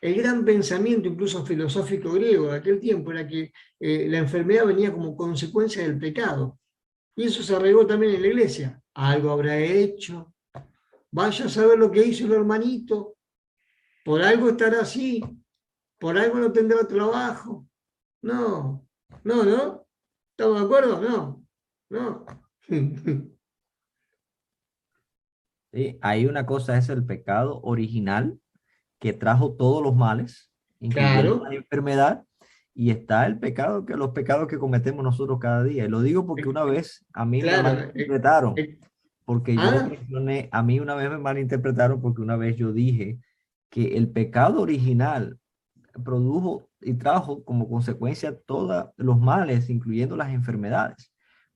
El gran pensamiento, incluso filosófico griego de aquel tiempo, era que la enfermedad venía como consecuencia del pecado. Y eso se arraigó también en la iglesia. Algo habrá hecho. Vaya a saber lo que hizo el hermanito. Por algo estará así. Por algo no tendrá trabajo. No. ¿Estamos de acuerdo? No. Sí, hay una cosa, es el pecado original que trajo todos los males, incluyendo Claro. la enfermedad, y está el pecado, que los pecados que cometemos nosotros cada día. Y lo digo porque una vez a mí me Claro. malinterpretaron, porque yo ¿Ah? mencioné, a mí una vez me malinterpretaron porque una vez yo dije que el pecado original produjo y trajo como consecuencia todos los males, incluyendo las enfermedades.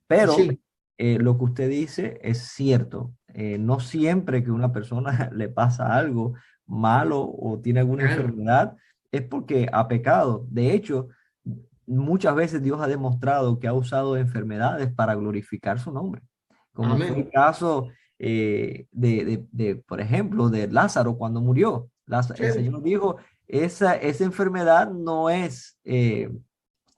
Pero Sí. lo que usted dice es cierto. No siempre que una persona le pasa algo malo o tiene alguna Claro, enfermedad es porque ha pecado. De hecho, muchas veces Dios ha demostrado que ha usado enfermedades para glorificar su nombre, como fue el amén. caso por ejemplo, de Lázaro cuando murió. Sí, El Señor dijo, esa enfermedad no es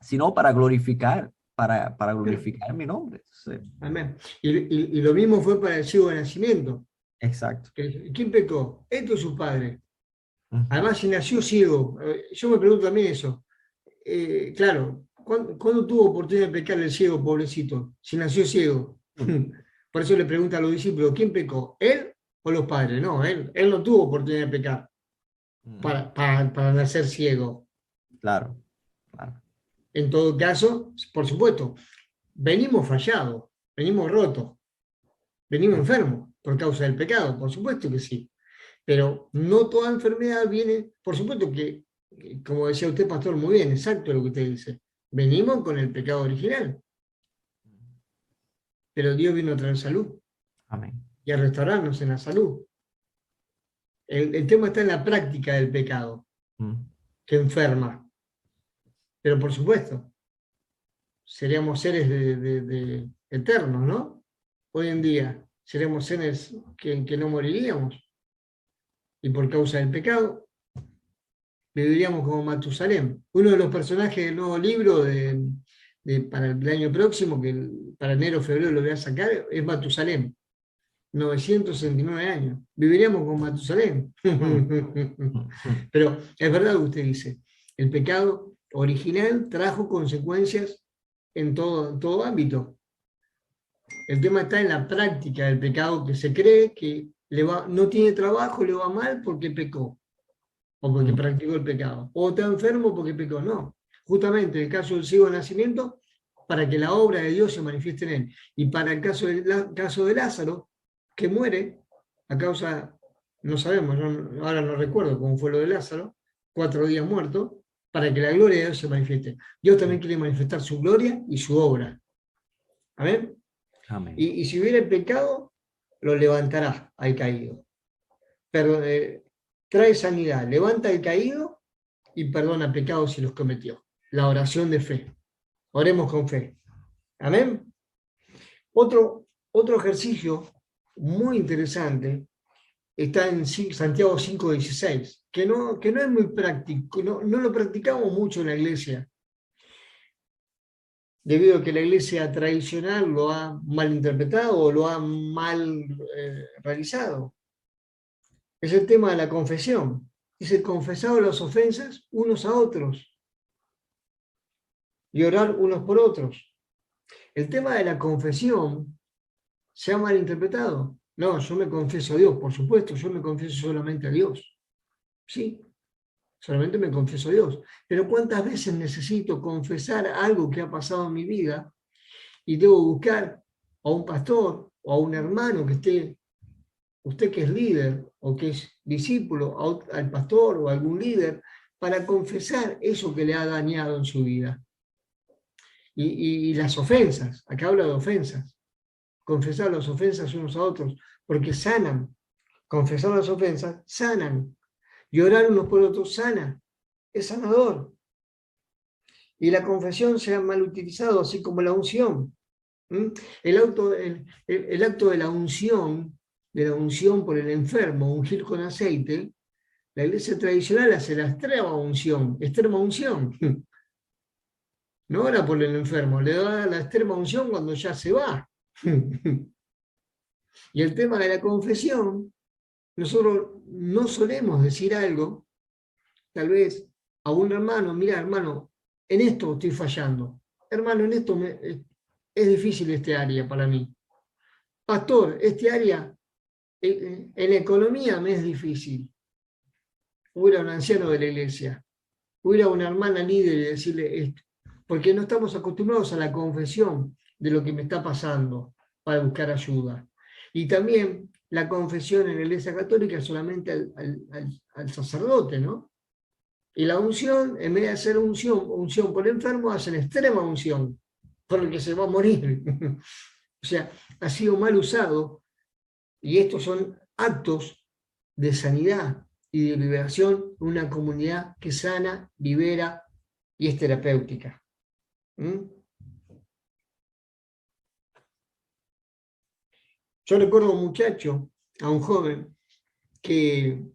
sino para glorificar, para sí, glorificar mi nombre. Sí, amén. Y lo mismo fue para el ciego de nacimiento. exacto. ¿Quién pecó? Esto es su padre. Ujú, Además, si nació ciego, yo me pregunto también eso. Claro, ¿cuándo tuvo oportunidad de pecar el ciego, pobrecito? Si nació ciego. ujú, Por eso le pregunta a los discípulos, ¿quién pecó? ¿Él o los padres? No, él no tuvo oportunidad de pecar ujú. para nacer ciego. Claro, claro. En todo caso, por supuesto, venimos fallados, venimos rotos, venimos Ujú, enfermos por causa del pecado, por supuesto que sí. Pero no toda enfermedad viene, por supuesto que, como decía usted, pastor, muy bien, exacto lo que usted dice. Venimos con el pecado original, pero Dios vino a traer salud amén. y a restaurarnos en la salud. El tema está en la práctica del pecado, Ujú, que enferma. Pero por supuesto, seríamos seres eternos, ¿no? Hoy en día seremos seres que no moriríamos y por causa del pecado viviríamos como Matusalén. Uno de los personajes del nuevo libro para el año próximo, para enero o febrero lo voy a sacar, es Matusalén. 969 años. Viviríamos con Matusalén. ujú, ujú. Pero es verdad lo que usted dice. El pecado original trajo consecuencias en todo ámbito. El tema está en la práctica del pecado, que se cree que no tiene trabajo, le va mal porque pecó, o porque Ujú, practicó el pecado, o está enfermo porque pecó. No, justamente en el caso del ciego de nacimiento, para que la obra de Dios se manifieste en él. Y para el caso de Lázaro, que muere a causa, no sabemos, ahora no recuerdo cómo fue lo de Lázaro, 4 días muerto, para que la gloria de Dios se manifieste. Dios también quiere manifestar su gloria y su obra. Amén. amén. Y si hubiera pecado, lo levantará al caído. Pero, trae sanidad, levanta al caído y perdona pecados si los cometió. La oración de fe. Oremos con fe. Amén. Otro ejercicio muy interesante está en Santiago 5:16, que no es muy práctico, no lo practicamos mucho en la iglesia, debido a que la iglesia tradicional lo ha malinterpretado o lo ha mal realizado. Es el tema de la confesión. Dice, confesado las ofensas unos a otros y orar unos por otros. El tema de la confesión se ha malinterpretado. No, yo me confieso a Dios, por supuesto, yo me confieso solamente a Dios. Sí, solamente me confieso a Dios. Pero ¿cuántas veces necesito confesar algo que ha pasado en mi vida y debo buscar a un pastor o a un hermano que esté, usted que es líder o que es discípulo, al pastor o a algún líder, para confesar eso que le ha dañado en su vida? Y las ofensas, acá habla de ofensas, confesar las ofensas unos a otros, porque sanan. Confesar las ofensas, sanan. Y orar unos por otros, sana. Es sanador. Y la confesión se ha mal utilizado, así como la unción. ¿Mm? El acto de la unción por el enfermo, ungir con aceite, la iglesia tradicional hace la extrema unción. No ora por el enfermo, le da la extrema unción cuando ya se va. Y el tema de la confesión, nosotros no solemos decir algo, tal vez a un hermano, mira hermano, en esto estoy fallando. Hermano, en esto es difícil este área para mí. Pastor, este área en economía me es difícil. Hubiera un anciano de la iglesia, hubiera una hermana líder y decirle esto, porque no estamos acostumbrados a la confesión de lo que me está pasando para buscar ayuda. Y también la confesión en la iglesia católica es solamente al sacerdote, ¿no? Y la unción, en vez de hacer unción por enfermo, hacen extrema unción por el que se va a morir. O sea, ha sido mal usado Y estos son actos de sanidad y de liberación en una comunidad que sana, libera y es terapéutica. Yo recuerdo a un muchacho, a un joven, que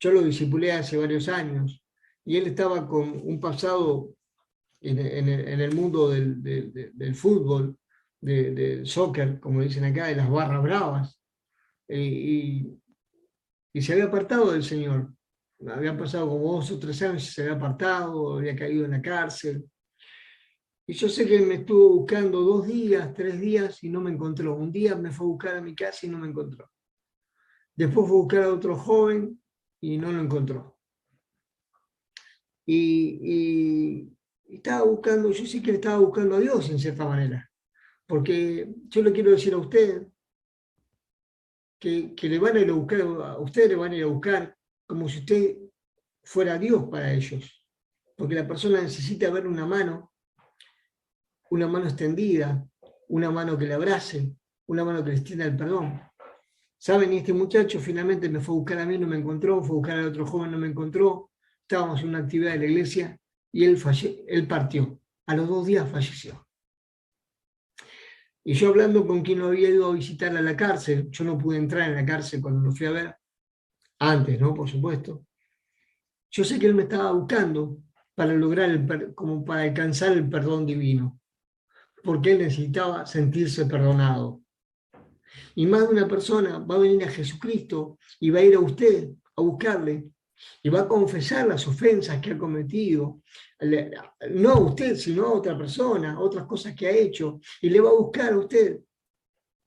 yo lo discipulé hace varios años, y él estaba con un pasado en el mundo del fútbol, del soccer, como dicen acá, de las barras bravas, y se había apartado del Señor. Habían pasado como 2 o 3 años y se había apartado, había caído en la cárcel. Y yo sé que él me estuvo buscando 2 días, 3 días y no me encontró. Un día me fue a buscar a mi casa y no me encontró. Después fue a buscar a otro joven y no lo encontró. Y estaba buscando, yo sé que él estaba buscando a Dios en cierta manera. Porque yo le quiero decir a usted que le van a ir a buscar, a usted le van a ir a buscar como si usted fuera Dios para ellos. Porque la persona necesita ver una mano extendida, una mano que le abrace, una mano que le extienda el perdón. ¿Saben? Y este muchacho finalmente me fue a buscar a mí, no me encontró, fue a buscar al otro joven, no me encontró. Estábamos en una actividad de la iglesia y él partió. A los 2 días falleció. Y yo hablando con quien lo había ido a visitar a la cárcel, yo no pude entrar en la cárcel cuando lo fui a ver, antes, ¿no? Por supuesto. Yo sé que él me estaba buscando para lograr, como para alcanzar el perdón divino, porque él necesitaba sentirse perdonado. Y más de una persona va a venir a Jesucristo y va a ir a usted a buscarle y va a confesar las ofensas que ha cometido, no a usted, sino a otra persona, otras cosas que ha hecho, y le va a buscar a usted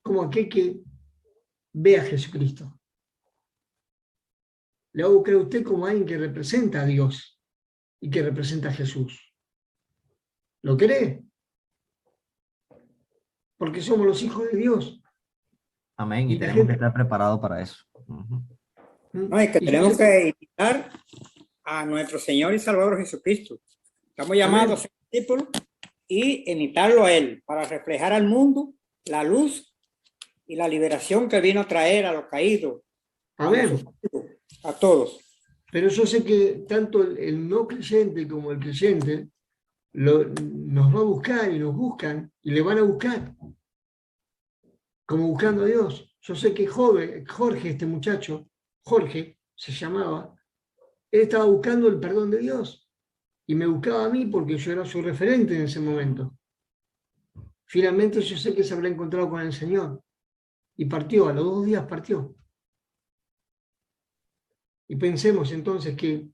como aquel que ve a Jesucristo. Le va a buscar a usted como alguien que representa a Dios y que representa a Jesús. ¿Lo cree? Porque somos los hijos de Dios. Amén. Y tenemos que estar preparados para eso. No, es que tenemos que imitar a nuestro Señor y Salvador Jesucristo. Estamos llamados a ser discípulos y imitarlo a Él para reflejar al mundo la luz y la liberación que vino a traer a los caídos. Amén. A todos. Pero yo sé que tanto el no creyente como el creyente nos va a buscar y nos buscan y le van a buscar, como buscando a Dios. Yo sé que Jorge, este muchacho, Jorge se llamaba, él estaba buscando el perdón de Dios y me buscaba a mí porque yo era su referente en ese momento. Finalmente yo sé que se habrá encontrado con el Señor y partió, a los 2 días partió. Y pensemos entonces que,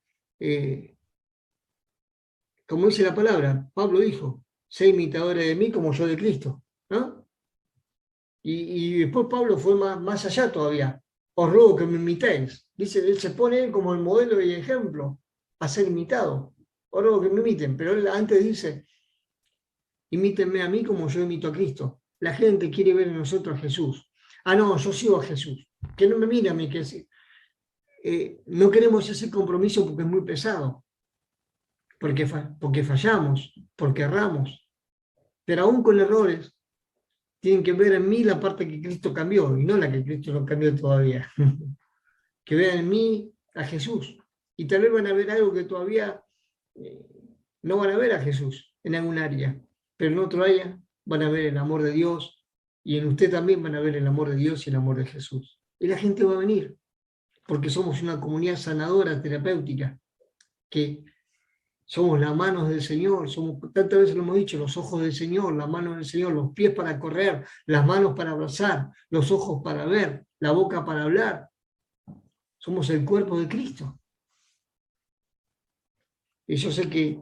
como dice la palabra, Pablo dijo, sé imitadores de mí como yo de Cristo, ¿no? Y después Pablo fue más allá todavía. Os ruego que me imitéis. Dice, él se pone como el modelo y ejemplo a ser imitado. Os ruego que me imiten. Pero él antes dice, imítenme a mí como yo imito a Cristo. La gente quiere ver en nosotros a Jesús. Ah, no, yo sigo a Jesús. Que no me mire a mí, no queremos ese compromiso porque es muy pesado. Porque fallamos, porque erramos. Pero aún con errores, tienen que ver en mí la parte que Cristo cambió y no la que Cristo no cambió todavía. Que vean en mí a Jesús. Y tal vez van a ver algo que todavía no van a ver a Jesús en algún área, pero en otro área van a ver el amor de Dios y en usted también van a ver el amor de Dios y el amor de Jesús. Y la gente va a venir porque somos una comunidad sanadora, terapéutica, que somos las manos del Señor, tantas veces lo hemos dicho, los ojos del Señor, las manos del Señor, los pies para correr, las manos para abrazar, los ojos para ver, la boca para hablar. Somos el cuerpo de Cristo. Y yo sé que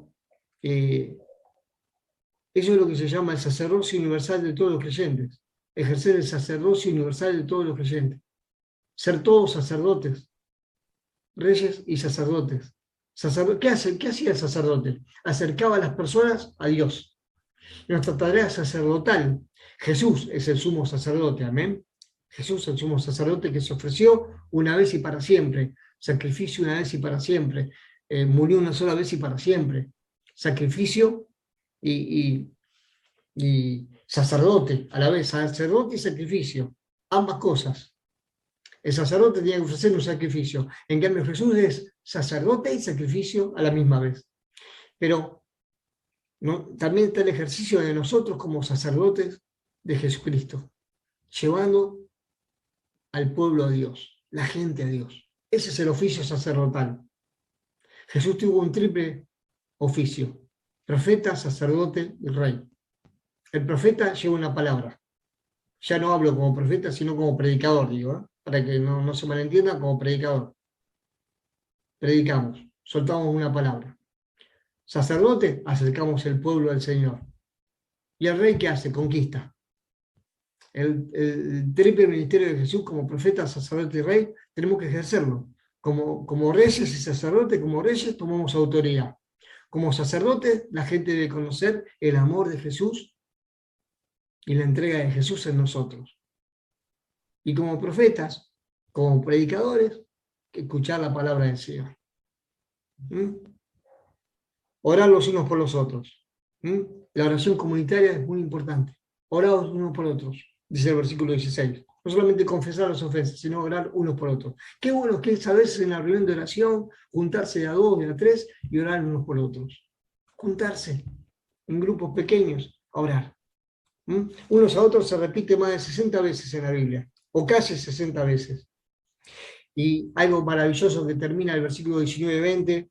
eso es lo que se llama el sacerdocio universal de todos los creyentes. Ejercer el sacerdocio universal de todos los creyentes. Ser todos sacerdotes, reyes y sacerdotes. ¿Qué hacía el sacerdote? Acercaba a las personas a Dios. Nuestra tarea sacerdotal. Jesús es el sumo sacerdote, amén. Jesús es el sumo sacerdote que se ofreció una vez y para siempre. Sacrificio una vez y para siempre. Murió una sola vez y para siempre. Sacrificio y sacerdote a la vez. Sacerdote y sacrificio. ambas cosas. El sacerdote tiene que ofrecer un sacrificio. En cambio, Jesús es sacerdote y sacrificio a la misma vez. Pero ¿no? También está el ejercicio de nosotros como sacerdotes de Jesucristo, llevando al pueblo a Dios, la gente a Dios. Ese es el oficio sacerdotal. Jesús tuvo un triple oficio: profeta, sacerdote y rey. El profeta lleva una palabra. Ya no hablo como profeta, sino como predicador, digo, ¿eh? Para que no se malentienda, como predicador. Predicamos, soltamos una palabra. Sacerdote, acercamos el pueblo al Señor. ¿Y el rey qué hace? Conquista. El triple ministerio de Jesús como profeta, sacerdote y rey, tenemos que ejercerlo. Como reyes y sacerdotes, como reyes tomamos autoridad. Como sacerdotes, la gente debe conocer el amor de Jesús y la entrega de Jesús en nosotros. Y como profetas, como predicadores, escuchar la palabra del Señor. Orar los unos por los otros. La oración comunitaria es muy importante. Orados unos por otros, dice el versículo 16. No solamente confesar las ofensas, sino orar unos por otros. Qué bueno que es a veces en la reunión de oración juntarse de a dos, de a tres y orar unos por otros. Juntarse en grupos pequeños a orar. Unos a otros se repite más de 60 veces en la Biblia, o casi 60 veces. Y algo maravilloso que termina el versículo 19-20.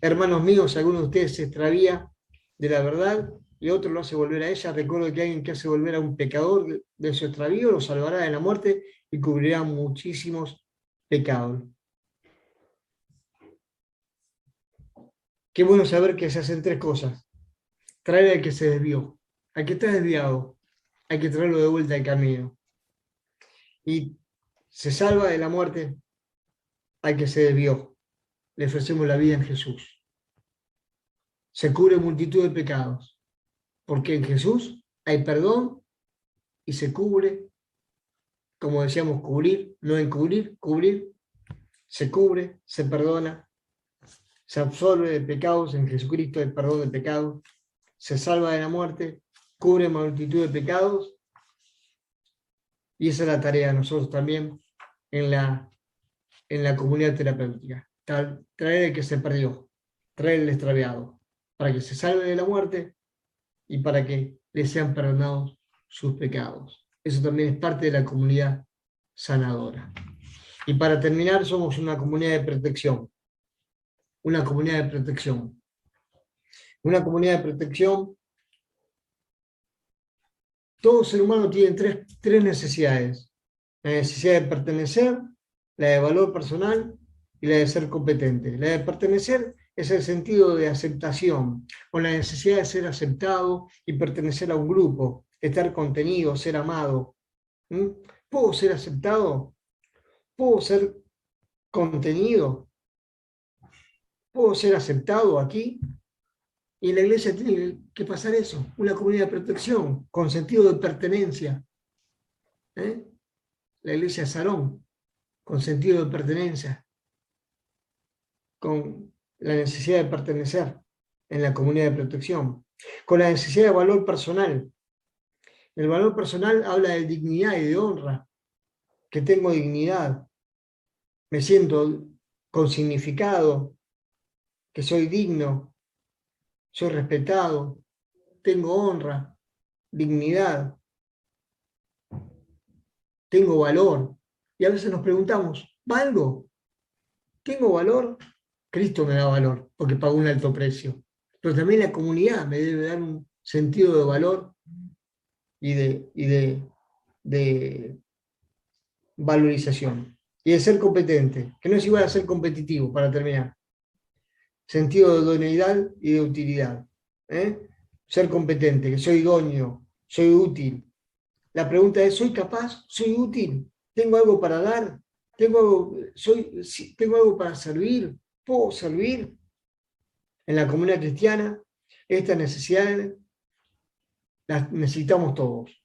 Hermanos míos, alguno de ustedes se extravía de la verdad y otro lo hace volver a ella. Recuerdo que alguien que hace volver a un pecador de su extravío lo salvará de la muerte y cubrirá muchísimos pecados. Qué bueno saber que se hacen tres cosas. Traer al que se desvió, al que está desviado, hay que traerlo de vuelta al camino. Y se salva de la muerte al que se desvió. Le ofrecemos la vida en Jesús. Se cubre multitud de pecados, porque en Jesús hay perdón y se cubre, como decíamos, cubrir, no encubrir, cubrir, se cubre, se perdona, se absorbe de pecados, en Jesucristo hay perdón de pecados, se salva de la muerte, cubre multitud de pecados, y esa es la tarea de nosotros también en la comunidad terapéutica, traer el que se perdió, traer el extraviado, para que se salve de la muerte y para que le sean perdonados sus pecados. Eso también es parte de la comunidad sanadora. Y para terminar, somos una comunidad de protección. Una comunidad de protección. Una comunidad de protección. Todo ser humano tiene tres necesidades. La necesidad de pertenecer, la de valor personal y la de ser competente. La de pertenecer es el sentido de aceptación, o la necesidad de ser aceptado y pertenecer a un grupo, estar contenido, ser amado. ¿Puedo ser aceptado? ¿Puedo ser contenido? ¿Puedo ser aceptado aquí? Y en la iglesia tiene que pasar eso, una comunidad de protección, con sentido de pertenencia. La iglesia es Sarón, con sentido de pertenencia, con la necesidad de pertenecer en la comunidad de protección, con la necesidad de valor personal. El valor personal habla de dignidad y de honra, que tengo dignidad, me siento con significado, que soy digno, soy respetado, tengo honra, dignidad, tengo valor. Y a veces nos preguntamos, ¿valgo? ¿Tengo valor? Cristo me da valor, porque pagó un alto precio. Pero también la comunidad me debe dar un sentido de valor y de valorización. Y de ser competente, que no es igual a ser competitivo, para terminar. Sentido de idoneidad y de utilidad. Ser competente, que soy idóneo, soy útil. La pregunta es, ¿soy capaz? ¿Soy útil? ¿Tengo algo para dar? ¿Tengo algo para servir? ¿Puedo servir? En la comunidad cristiana, estas necesidades las necesitamos todos.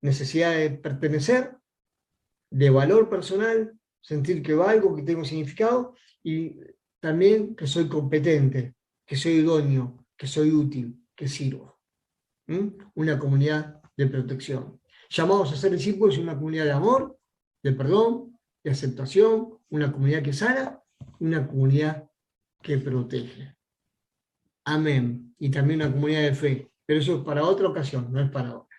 Necesidad de pertenecer, de valor personal, sentir que valgo, que tengo significado, y también que soy competente, que soy idóneo, que soy útil, que sirvo. Una comunidad de protección. llamados a ser discípulos en una comunidad de amor, de perdón, de aceptación, una comunidad que sana, una comunidad que protege. Amén. Y también una comunidad de fe. Pero eso es para otra ocasión, no es para ahora.